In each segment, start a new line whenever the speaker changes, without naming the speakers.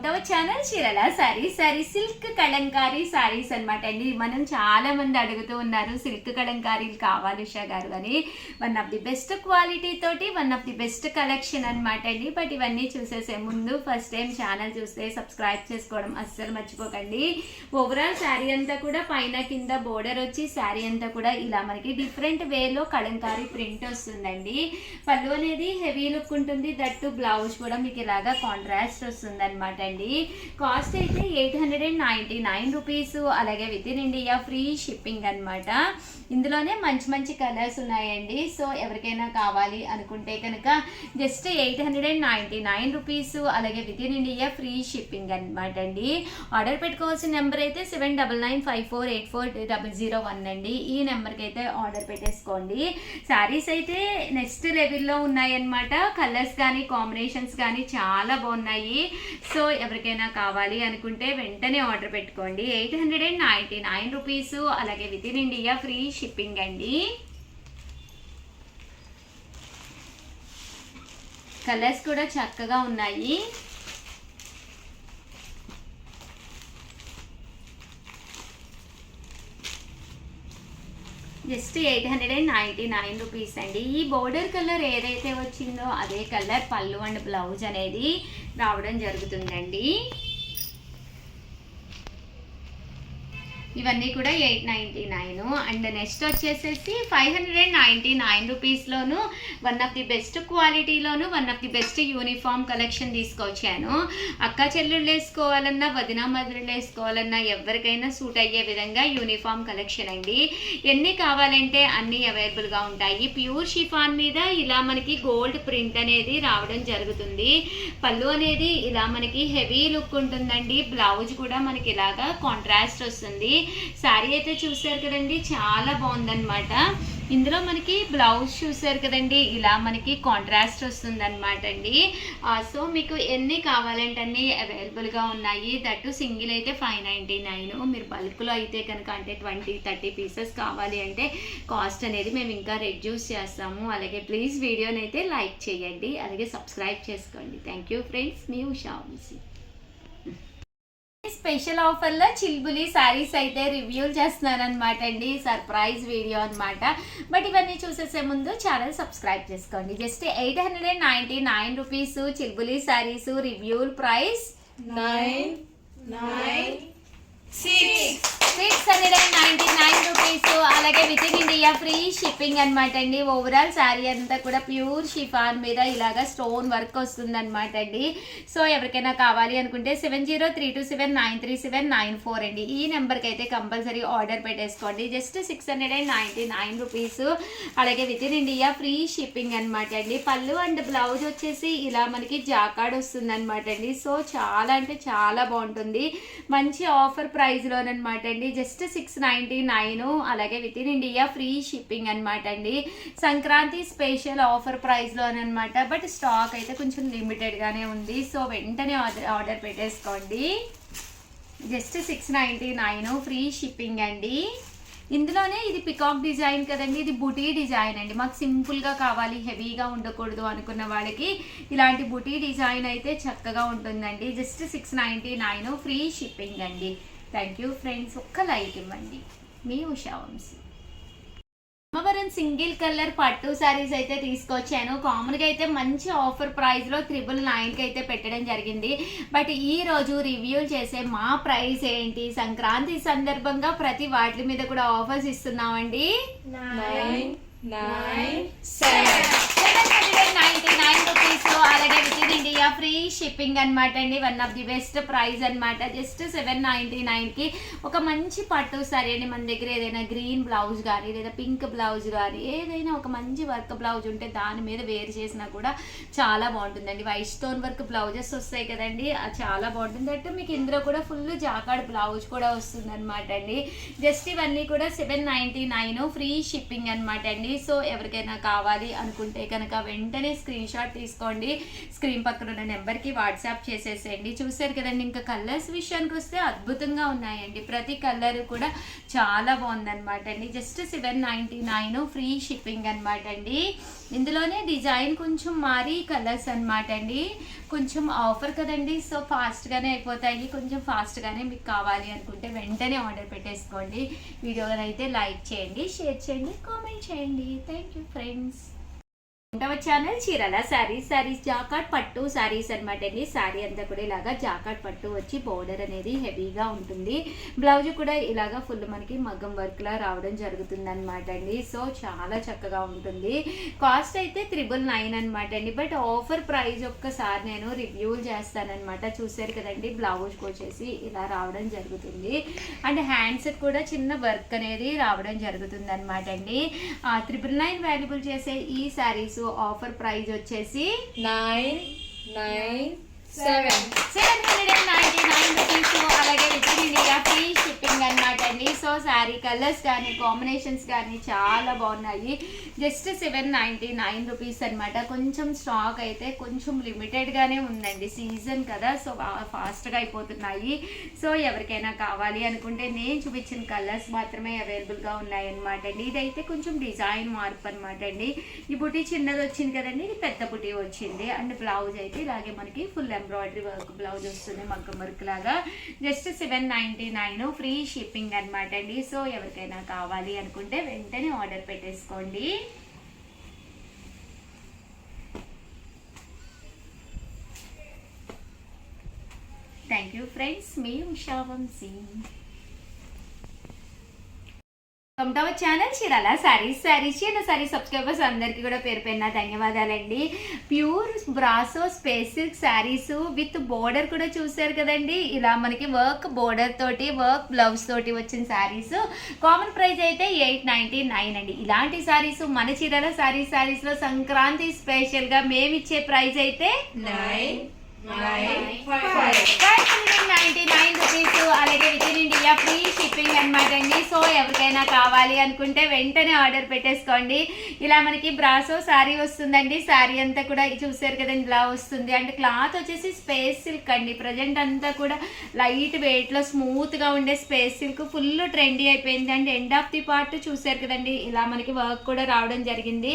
To our channel చీరల saris silk Kalamkari saris అనమాట అండి. మనం చాలా మంది అడుగుతూ ఉన్నారు సిల్క్ కలంకారీలు కావాలి ఉషా గారు అని. One of the best quality తోటి one of the best collection అనమాట అండి. బట్ ఇవన్నీ చూసేసే ముందు ఫస్ట్ టైం ఛానల్ చూస్తే సబ్స్క్రైబ్ చేసుకోవడం అస్సలు మర్చిపోకండి. ఓవరాల్ శారీ అంతా కూడా పైన కింద బోర్డర్ వచ్చి శారీ అంతా కూడా ఇలా మనకి డిఫరెంట్ వేలో కలంకారీ ప్రింట్ వస్తుందండి. పళ్ళు అనేది హెవీ లుక్ ఉంటుంది, దట్టు బ్లౌజ్ కూడా మీకు ఇలాగా కాంట్రాస్ట్ వస్తుంది అనమాట అండి. కాస్ట్ అయితే 899 రూపీస్. అలాగే within India free shipping అనమాట. ఇందులోనే మంచి మంచి కలర్స్ ఉన్నాయండి. సో ఎవరికైనా కావాలి అనుకుంటే కనుక జస్ట్ 899 రూపీస్. అలాగే within India free shipping అనమాట అండి. ఆర్డర్ పెట్టుకోవాల్సిన నెంబర్ అయితే 7995484001 అండి. ఈ నెంబర్కి అయితే ఆర్డర్ పెట్టేసుకోండి. శారీస్ అయితే నెక్స్ట్ లెవెల్లో ఉన్నాయన్నమాట. కలర్స్ కానీ కాంబినేషన్స్ కానీ చాలా బాగున్నాయి. సో ఎవరికైనా కావాలి అనుకుంటే వెంటనే ఆర్డర్ పెట్టుకోండి. 899 రూపీస్. అలాగే within India free shipping అండి. కలర్స్ కూడా చక్కగా ఉన్నాయి. జస్ట్ 899 రూపీస్ అండి. ఈ బోర్డర్ కలర్ ఏదైతే వచ్చిందో అదే కలర్ పళ్ళు అండ్ బ్లౌజ్ అనేది రావడం జరుగుతుందండి. ఇవన్నీ కూడా 899. అండ్ నెక్స్ట్ వచ్చేసేసి 599 రూపీస్లోను వన్ ఆఫ్ ది బెస్ట్ క్వాలిటీలోను one of the best uniform collection తీసుకొచ్చాను. అక్క చెల్లెళ్ళు వేసుకోవాలన్నా వదిన మధురలు వేసుకోవాలన్నా ఎవరికైనా సూట్ అయ్యే విధంగా యూనిఫామ్ కలెక్షన్ అండి. ఎన్ని కావాలంటే అన్నీ అవైలబుల్గా ఉంటాయి. ప్యూర్ షిఫాన్ మీద ఇలా మనకి గోల్డ్ ప్రింట్ అనేది రావడం జరుగుతుంది. పళ్ళు అనేది ఇలా మనకి హెవీ లుక్ ఉంటుందండి. బ్లౌజ్ కూడా మనకి ఇలాగా కాంట్రాస్ట్ వస్తుంది. శారీ అయితే చూసారు కదండి, చాలా బాగుందన్నమాట. ఇందులో మనకి బ్లౌజ్ చూసారు కదండి, ఇలా మనకి కాంట్రాస్ట్ వస్తుంది అనమాట అండి. సో మీకు ఎన్ని కావాలంటే అన్ని అవైలబుల్గా ఉన్నాయి. దట్టు సింగిల్ అయితే 599. మీరు బల్క్లో అయితే కనుక అంటే 20-30 పీసెస్ కావాలి అంటే కాస్ట్ అనేది మేము ఇంకా రెడ్యూస్ చేస్తాము. అలాగే ప్లీజ్ వీడియోని అయితే లైక్ చేయండి, అలాగే సబ్స్క్రైబ్ చేసుకోండి. Thank you friends. మీ ఉషా వంశీ. స్పెషల్ ఆఫర్లో చిల్బులి శారీస్ అయితే రివ్యూలు చేస్తున్నారనమాట అండి. సర్ప్రైజ్ వీడియో అనమాట. బట్ ఇవన్నీ చూసేసే ముందు ఛానల్ సబ్స్క్రైబ్ చేసుకోండి. జస్ట్ 899 రూపీస్ చిల్బులి శారీస్. రివ్యూల్ ప్రైస్ 699 రూపీస్. అలాగే within India free shipping అనమాట అండి. ఓవరాల్ శారీ అంతా కూడా ప్యూర్ షిఫాన్ మీద ఇలాగా స్టోన్ వర్క్ వస్తుంది అనమాట అండి. సో ఎవరికైనా కావాలి అనుకుంటే 7032793794 అండి. ఈ నెంబర్కి అయితే కంపల్సరీ ఆర్డర్ పెట్టేసుకోండి. Just 699 rupees. అలాగే within India free shipping అనమాట అండి. పళ్ళు అండ్ బ్లౌజ్ వచ్చేసి ఇలా మనకి జాకాడ్ వస్తుంది అనమాట అండి. సో చాలా అంటే చాలా బాగుంటుంది. మంచి ఆఫర్ ప్రైస్లోనమాట అండి. జస్ట్ 699. అలాగే within India free shipping అనమాట అండి. సంక్రాంతి స్పెషల్ ఆఫర్ ప్రైస్లోనమాట. బట్ స్టాక్ అయితే కొంచెం లిమిటెడ్గానే ఉంది. సో వెంటనే ఆర్డర్ పెట్టేసుకోండి. జస్ట్ 699 ఫ్రీ షిప్పింగ్ అండి. ఇందులోనే ఇది పికాక్ డిజైన్ కదండి, ఇది బుటీ డిజైన్ అండి. మాకు సింపుల్గా కావాలి, హెవీగా ఉండకూడదు అనుకున్న వాళ్ళకి ఇలాంటి బుటీ డిజైన్ అయితే చక్కగా ఉంటుందండి. జస్ట్ 699 ఫ్రీ షిప్పింగ్ అండి. Thank you friends. ఒక్క లైక్ ఇవ్వండి. మీ ఉషా వంశీ. అమ్మవరం సింగిల్ కలర్ పట్టు శారీస్ అయితే తీసుకొచ్చాను. కామన్గా అయితే మంచి ఆఫర్ ప్రైస్లో 999కి అయితే పెట్టడం జరిగింది. బట్ ఈ రోజు రివ్యూలు చేసే మా ప్రైస్ ఏంటి, సంక్రాంతి సందర్భంగా ప్రతి వాటి మీద కూడా ఆఫర్స్ ఇస్తున్నామండి. 799 రూపీస్. అలాగే within India free shipping అనమాట అండి. One of the best price అనమాట. జస్ట్ 799కి ఒక మంచి పట్టు సారీ అండి. మన దగ్గర ఏదైనా గ్రీన్ బ్లౌజ్ కానీ లేదా పింక్ బ్లౌజ్ కానీ ఏదైనా ఒక మంచి వర్క్ బ్లౌజ్ ఉంటే దాని మీద వేర్ చేసినా కూడా చాలా బాగుంటుందండి. వైట్ స్టోన్ వర్క్ బ్లౌజెస్ వస్తాయి కదండి, అది చాలా బాగుంటుంది. అంటే మీకు ఇందులో కూడా ఫుల్ జాకాడ్ బ్లౌజ్ కూడా వస్తుంది అనమాట అండి. జస్ట్ ఇవన్నీ కూడా 799 ఫ్రీ షిప్పింగ్ అనమాట అండి. సో ఎవరికైనా కావాలి అనుకుంటే కనుక వెంటనే స్క్రీన్ స్క్రీన్ షాట్ తీసుకోండి, స్క్రీన్ పక్కన ఉన్న నెంబర్కి వాట్సాప్ చేసేసేయండి. చూసారు కదండి. ఇంకా కలర్స్ విషయానికి వస్తే అద్భుతంగా ఉన్నాయండి. ప్రతి కలర్ కూడా చాలా బాగుందన్నమాట అండి. జస్ట్ 799 ఫ్రీ షిప్పింగ్ అనమాట అండి. ఇందులోనే డిజైన్ కొంచెం మారి కలర్స్ అనమాట అండి. కొంచెం ఆఫర్ కదండి, సో ఫాస్ట్గానే అయిపోతాయి. కొంచెం ఫాస్ట్గానే మీకు కావాలి అనుకుంటే వెంటనే ఆర్డర్ పెట్టేసుకోండి. వీడియోని అయితే లైక్ చేయండి, షేర్ చేయండి, కామెంట్ చేయండి. Thank you friends. ఉంటవ ఛానల్ చీరాల శారీస్ జాకాట్ పట్టు శారీస్ అనమాట అండి. శారీ అంతా కూడా ఇలాగా జాకాట్ పట్టు వచ్చి బోర్డర్ అనేది హెవీగా ఉంటుంది. బ్లౌజ్ కూడా ఇలాగా ఫుల్ మనకి మగ్గం వర్క్ లా రావడం జరుగుతుంది అనమాట అండి. సో చాలా చక్కగా ఉంటుంది. కాస్ట్ అయితే 999 అనమాట అండి. బట్ ఆఫర్ ప్రైస్ ఒక్కసారి నేను రివ్యూలు చేస్తానమాట. చూసారు కదండి. బ్లౌజ్ వచ్చేసి ఇలా రావడం జరుగుతుంది. అండ్ హ్యాండ్స్ కూడా చిన్న వర్క్ అనేది రావడం జరుగుతుంది అనమాట అండి. 999 వాల్యుబుల్ చేసే ఈ శారీస్ ఆఫర్ ప్రైస్ వచ్చేసి 799 రూపీస్. అలాగే within India free shipping అనమాట అండి. సో శారీ కలర్స్ కానీ కాంబినేషన్స్ కానీ చాలా బాగున్నాయి. జస్ట్ 799 రూపీస్ అనమాట. కొంచెం స్టాక్ అయితే కొంచెం లిమిటెడ్గానే ఉందండి. సీజన్ కదా, సో ఫాస్ట్గా అయిపోతున్నాయి. సో ఎవరికైనా కావాలి అనుకుంటే నేను చూపించిన కలర్స్ మాత్రమే అవైలబుల్గా ఉన్నాయన్నమాట అండి. ఇదైతే కొంచెం డిజైన్ మార్పు అనమాట అండి. ఈ బుటీ చిన్నది వచ్చింది కదండి, ఇది పెద్ద బుటీ వచ్చింది. అండ్ బ్లౌజ్ అయితే ఇలాగే మనకి ఫుల్ ఎంబ్రాయిడరీ వర్క్ బ్లౌజ్ వస్తుంది మగ్గం వర్క్ లాగా. జస్ట్ 799 ఫ్రీ షిప్పింగ్ అనమాట అండి. సో ఎవరికైనా కావాలి అనుకుంటే వెంటనే ఆర్డర్ పెట్టేసుకోండి. Thank you friends. మీ Usha Vamshi. Welcome to our channel Chirala saris sari subscribers అందరికీ కూడా పేరు పేరున ధన్యవాదాలండి. ప్యూర్ బ్రాసో space silk saris with border కూడా చూసారు కదండి. ఇలా మనకి వర్క్ బోర్డర్ తోటి వర్క్ బ్లౌజ్ తోటి వచ్చిన శారీస్. కామన్ ప్రైస్ అయితే 899 అండి. ఇలాంటి శారీస్ మన చీరాల శారీస్ లో సంక్రాంతి స్పెషల్ గా మేము ఇచ్చే ప్రైస్ అయితే 599 రూపీస్. అలాగే within India free shipping అనమాట అండి. సో ఎవరికైనా కావాలి అనుకుంటే వెంటనే ఆర్డర్ పెట్టేసుకోండి. ఇలా మనకి బ్రాసో శారీ వస్తుందండి. శారీ అంతా కూడా చూసారు కదండి ఇలా వస్తుంది. అండ్ క్లాత్ వచ్చేసి స్పేస్ సిల్క్ అండి. ప్రజెంట్ అంతా కూడా లైట్ వెయిట్ లో స్మూత్ గా ఉండే స్పేస్ సిల్క్ ఫుల్ ట్రెండీ అయిపోయింది. And end of the part చూసారు కదండి ఇలా మనకి వర్క్ కూడా రావడం జరిగింది.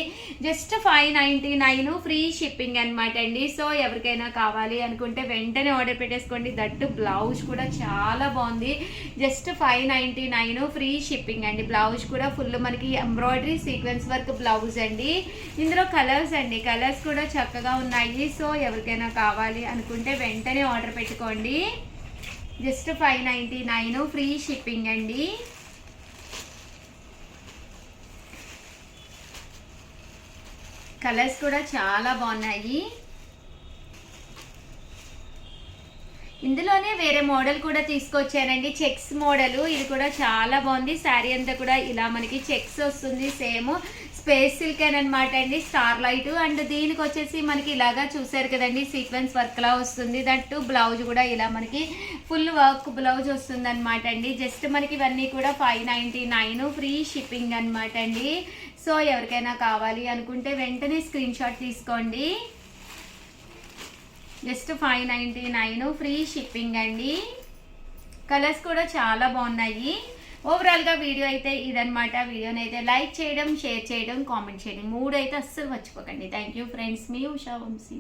జస్ట్ 599 ఫ్రీ షిప్పింగ్ అనమాట అండి. సో ఎవరికైనా కావాలి అనుకుంటే వెంటనే ఆర్డర్ పెట్టేసుకోండి. దట్టు బ్లౌజ్ కూడా చాలా బాగుంది. జస్ట్ 599 ఫ్రీ షిప్పింగ్ అండి. బ్లౌజ్ కూడా ఫుల్ మనకి ఎంబ్రాయిడరీ సీక్వెన్స్ వర్క్ బ్లౌజ్ అండి. ఇందులో కలర్స్ అండి, కలర్స్ కూడా చక్కగా ఉన్నాయి. సో ఎవరికైనా కావాలి అనుకుంటే వెంటనే ఆర్డర్ పెట్టుకోండి. జస్ట్ 599 ఫ్రీ షిప్పింగ్ అండి. కలర్స్ కూడా చాలా బాగున్నాయి. ఇందులోనే వేరే మోడల్ కూడా తీసుకొచ్చానండి. చెక్స్ మోడల్, ఇది కూడా చాలా బాగుంది. శారీ అంతా కూడా ఇలా మనకి చెక్స్ వస్తుంది. సేమ్ స్పేస్ సిల్క్ అనమాట అండి. Star light. అండ్ దీనికి వచ్చేసి మనకి ఇలాగా చూసారు కదండి సీక్వెన్స్ వర్క్ లా వస్తుంది. దట్టు బ్లౌజ్ కూడా ఇలా మనకి ఫుల్ వర్క్ బ్లౌజ్ వస్తుంది అనమాట అండి. జస్ట్ మనకి ఇవన్నీ కూడా 599 ఫ్రీ షిప్పింగ్ అనమాట అండి. సో ఎవరికైనా కావాలి అనుకుంటే వెంటనే స్క్రీన్ షాట్ తీసుకోండి. జస్ట్ 599 ఫ్రీ షిప్పింగ్ అండి. కలర్స్ కూడా చాలా బాగున్నాయి. ఓవరాల్గా వీడియో అయితే ఇదనమాట. వీడియోని అయితే లైక్ చేయడం, షేర్ చేయడం, కామెంట్ చేయడం 3 అయితే అస్సలు మర్చిపోకండి. Thank you friends. మీ ఉషా వంశీ.